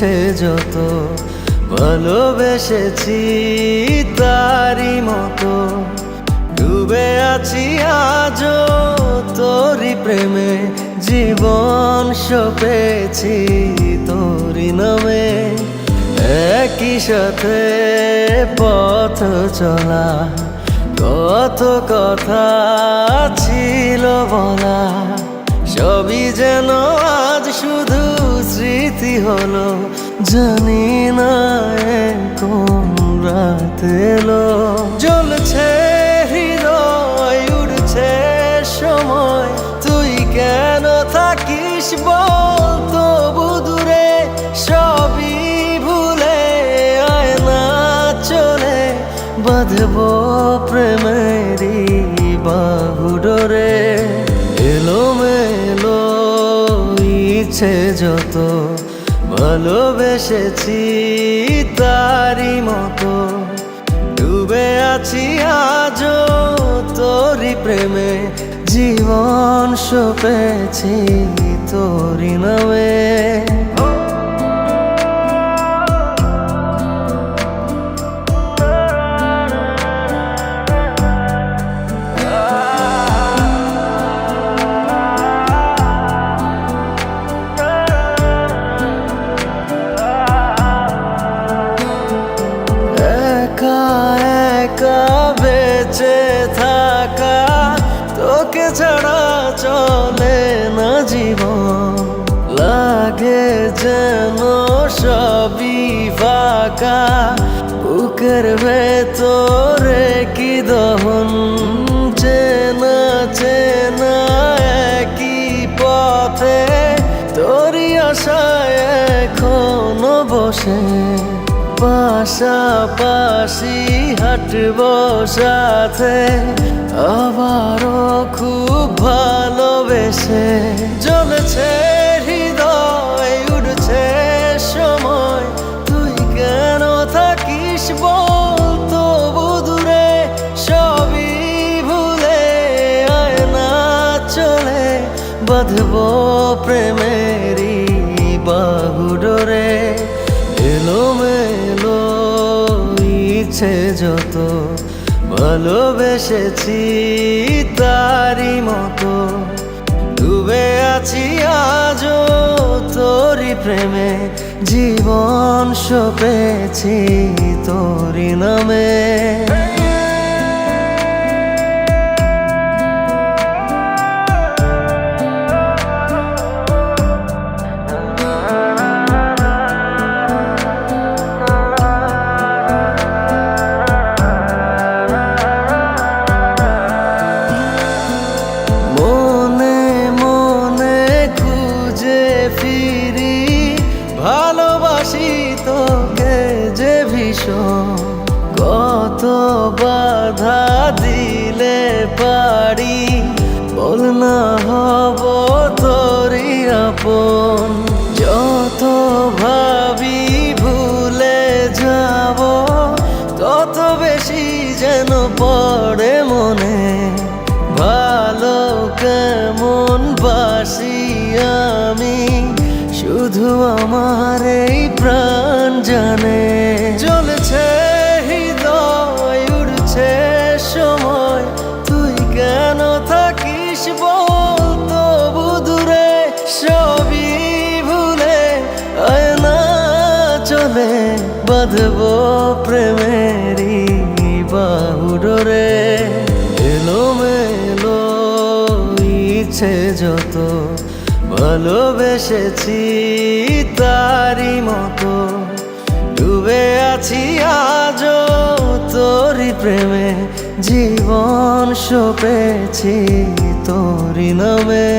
ইচ্ছে যত ভালোবেসেছি তারই মতো ডুবে আছি আজও তোরই প্রেমে জীবন সপেছি তোরই নামে একই সাথে পথ চলা কত কথা ছিল বলা সবই যেন আজ শুধু স্মৃতি হলো জানি না কোন রাত এলো জ্বলছে হৃদয় উড়ছে সময় তুই কেন থাকিস বল তবু দূরে সবই ভুলে আয় না চলে বাঁধবো প্রেমেরই বাহু ডোরে এলোমেলো ইচ্ছে যত ভালোবেসেছি তারই মতো ডুবে আছি আজও তোরই প্রেমে জীবন সপেছি তোরই নামে বেঁচে থাকা তোকে ছাড়া চলে না জীবন লাগে যেন সবই ফাঁকা বুকের ভেতরে কি দহন চেনা চেনা একই পথে তোরই আশায় এখনো বসে পাশাপাশি হাঁটবো সাথে আবারও খুব ভালোবেসে জ্বলছে হৃদয় উড়ছে সময় তুই কেন থাকিস বল তবু দূরে সবই ভুলে আয় না চলে বাঁধবো প্রেমেরই বাহু ডোরে এলোমেলো ইচ্ছে যত ভালোবেসেছি তারই মতো ডুবে আছি আজও তোরই প্রেমে জীবন সপেছি তোরই নামে ফিরি ভালোবাসি তোকে যে ভীষণ কত বাধা দিলে পারি বল না হব তোরই আপন যত ভাবি ভুলে যাব তত বেশি যেন পড়ে মনে ভালো কেমন বাসি আমি শুধু আমার এই প্রাণ জানে জ্বলছে হৃদয় উড়ছে সময় তুই কেন থাকিস বল তবু দূরে সবই ভুলে আয় না চলে বাঁধবো প্রেমেরই বাহু ডোরে এলোমেলো ইচ্ছে যত ভালোবেসেছি তারই মতো ডুবে আছি আজও তোরই প্রেমে জীবন সপেছি তোরই নামে।